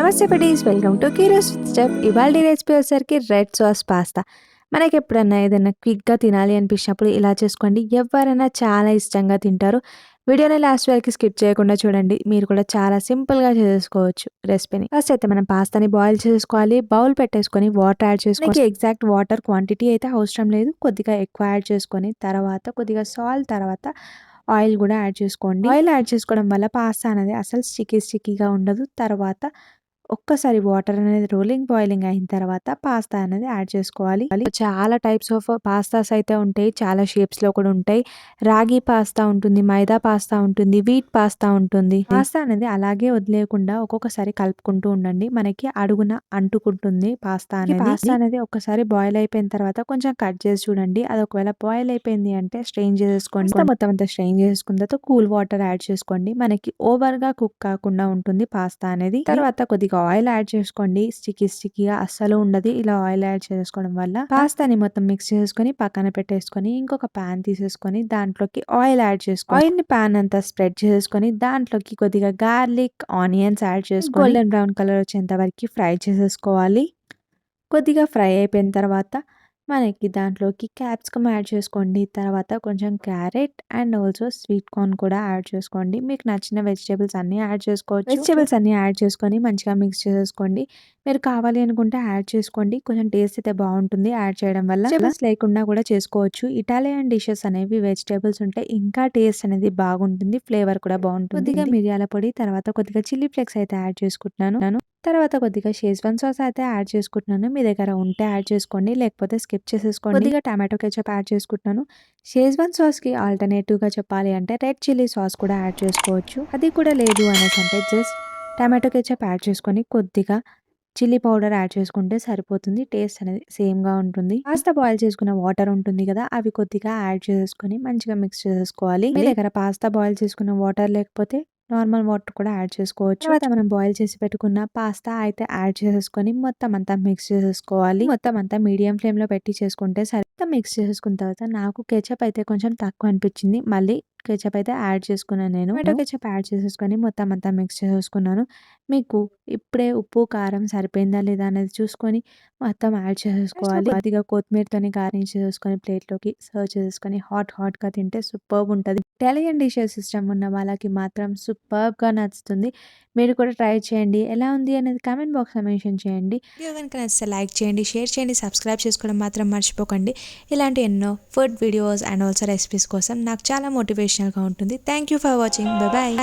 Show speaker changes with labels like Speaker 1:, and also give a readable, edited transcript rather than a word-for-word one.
Speaker 1: నమస్తే foodies, welcome to కీరోస్ step. ఇవాళ recipe వచ్చేసరికి రెడ్ సాస్ పాస్తా. మనకి ఎప్పుడన్నా ఏదైనా క్విక్గా తినాలి అనిపించినప్పుడు ఇలా చేసుకోండి. ఎవరైనా చాలా ఇష్టంగా తింటారు. వీడియోని లాస్ట్ వరకు స్కిప్ చేయకుండా చూడండి. మీరు కూడా చాలా సింపుల్గా చేసుకోవచ్చు రెసిపీని. ఫస్ట్ అయితే మనం పాస్తాని బాయిల్ చేసుకోవాలి. బౌల్ పెట్టేసుకొని వాటర్ యాడ్ చేసుకోవాలి. ఎగ్జాక్ట్ వాటర్ క్వాంటిటీ అయితే అవసరం లేదు, కొద్దిగా ఎక్కువ యాడ్ చేసుకొని తర్వాత కొద్దిగా సాల్ట్, తర్వాత ఆయిల్ కూడా యాడ్ చేసుకోండి. ఆయిల్ యాడ్ చేసుకోవడం వల్ల పాస్తా అనేది అసలు స్టిక్కీగా ఉండదు. తర్వాత ఒక్కసారి వాటర్ అనేది బాయిలింగ్ అయిన తర్వాత పాస్తా అనేది యాడ్ చేసుకోవాలి. చాలా టైప్స్ ఆఫ్ పాస్తాస్ అయితే ఉంటాయి, చాలా షేప్స్ లో కూడా ఉంటాయి. రాగి పాస్తా ఉంటుంది, మైదా పాస్తా ఉంటుంది, వీట్ పాస్తా ఉంటుంది. పాస్తా అనేది అలాగే వదిలేయకుండా ఒక్కొక్కసారి కలుపుకుంటూ ఉండండి, మనకి అడుగున అంటుకుంటుంది పాస్తా అనేది. ఒక్కసారి బాయిల్ అయిపోయిన తర్వాత కొంచెం కట్ చేసి చూడండి. అది ఒకవేళ బాయిల్ అయిపోయింది అంటే స్ట్రెయిన్ చేసుకోండి. మొత్తం అంతా స్ట్రెయిన్ చేసుకున్న తర్వాత కూల్ వాటర్ యాడ్ చేసుకోండి. మనకి ఓవర్ గా కుక్ కాకుండా ఉంటుంది పాస్తా అనేది. తర్వాత కొద్దిగా ఆయిల్ యాడ్ చేసుకోండి. స్టిక్కీగా అస్సలు ఉండదు. ఇలా ఆయిల్ యాడ్ చేసుకోవడం వల్ల పాస్తాని మొత్తం మిక్స్ చేసుకొని పక్కన పెట్టేసుకొని ఇంకొక ప్యాన్ తీసేసుకొని దాంట్లోకి ఆయిల్ యాడ్ చేసుకోండి. ఆయిల్ ని ప్యాన్ అంతా స్ప్రెడ్ చేసుకొని దాంట్లోకి కొద్దిగా గార్లిక్, ఆనియన్స్ యాడ్ చేసుకొని గోల్డెన్ బ్రౌన్ కలర్ వచ్చేంత వరకు ఫ్రై చేసేసుకోవాలి. కొద్దిగా ఫ్రై అయిపోయిన తర్వాత మనకి దాంట్లోకి క్యాప్సికమ్ యాడ్ చేసుకోండి. తర్వాత కొంచెం carrot and also sweet corn కూడా యాడ్ చేసుకోండి. మీకు నచ్చిన వెజిటేబుల్స్ అన్నీ యాడ్ చేసుకోవచ్చు. వెజిటేబుల్స్ అన్నీ యాడ్ చేసుకొని మంచిగా మిక్స్ చేసుకోండి. మీరు కావాలి అనుకుంటే యాడ్ చేసుకోండి, కొంచెం టేస్ట్ అయితే బాగుంటుంది యాడ్ చేయడం వల్ల. వెజిటేబుల్స్ లేకుండా కూడా చేసుకోవచ్చు. ఇటాలియన్ డిషెస్ అనేవి వెజిటేబుల్స్ ఉంటే ఇంకా టేస్ట్ అనేది బాగుంటుంది, ఫ్లేవర్ కూడా బాగుంటుంది. కొద్దిగా మిరియాల పొడి, తర్వాత కొద్దిగా చిల్లీ ఫ్లేక్స్ అయితే యాడ్ చేసుకుంటున్నాను. తర్వాత కొద్దిగా షేజ్వాన్ సాస్ అయితే యాడ్ చేసుకుంటున్నాను. మీ దగ్గర ఉంటే యాడ్ చేసుకోండి, లేకపోతే స్కిప్ చేసేసుకోండి. కొద్దిగా టమాటో కెచప్ యాడ్ చేసుకుంటున్నాను. షేజ్వాన్ సాస్కి ఆల్టర్నేటివ్గా చెప్పాలి అంటే రెడ్ చిల్లీ సాస్ కూడా యాడ్ చేసుకోవచ్చు. అది కూడా లేదు అనేసి అంటే జస్ట్ టమాటో కెచప్ యాడ్ చేసుకొని కొద్దిగా చిల్లీ పౌడర్ యాడ్ చేసుకుంటే సరిపోతుంది. టేస్ట్ అనేది సేమ్గా ఉంటుంది. పాస్తా బాయిల్ చేసుకున్న వాటర్ ఉంటుంది కదా, అవి కొద్దిగా యాడ్ చేసుకొని మంచిగా మిక్స్ చేసేసుకోవాలి. మీ దగ్గర పాస్తా బాయిల్ చేసుకున్న వాటర్ లేకపోతే నార్మల్ వాటర్ కూడా యాడ్ చేసుకోవచ్చు. తర్వాత మనం బాయిల్ చేసి పెట్టుకున్న పాస్తా అయితే యాడ్ చేసేసుకొని మొత్తం అంతా మిక్స్ చేసేసుకోవాలి. మొత్తం అంతా మీడియం ఫ్లేమ్ లో పెట్టి చేసుకుంటే సరిగ్గా మిక్స్ చేసుకున్న తర్వాత నాకు కెచప్ అయితే కొంచెం తక్కువ అనిపించింది. మళ్ళీ కెచప్ అయితే యాడ్ చేసుకున్నాను. నేను టమాటో కెచప్ యాడ్ చేసేసుకొని మొత్తం అంతా మిక్స్ చేసేసుకున్నాను. మీకు ఇప్పుడే ఉప్పు కారం సరిపోయిందా లేదా అనేది చూసుకొని మొత్తం యాడ్ చేసేసుకోవాలి. కొద్దిగా కొత్తిమీరతోని గార్నిష్ చేసుకొని ప్లేట్లోకి సర్వ్ చేసేసుకొని హాట్ గా తింటే సూపర్బ్ ఉంటుంది. ఇటాలియన్ డిషెస్ ఇష్టం ఉన్న వాళ్ళకి మాత్రం సూపర్బ్గా నచ్చుతుంది. మీరు కూడా ట్రై చేయండి. ఎలా ఉంది అనేది కామెంట్ బాక్స్లో మెన్షన్ చేయండి. వీడియో కనుక నచ్చితే లైక్ చేయండి, షేర్ చేయండి, సబ్స్క్రైబ్ చేసుకోవడం మాత్రం మర్చిపోకండి. ఇలాంటి ఎన్నో food videos and also recipes కోసం నాకు చాలా మోటివేషనల్గా ఉంటుంది. Thank you for watching. Bye.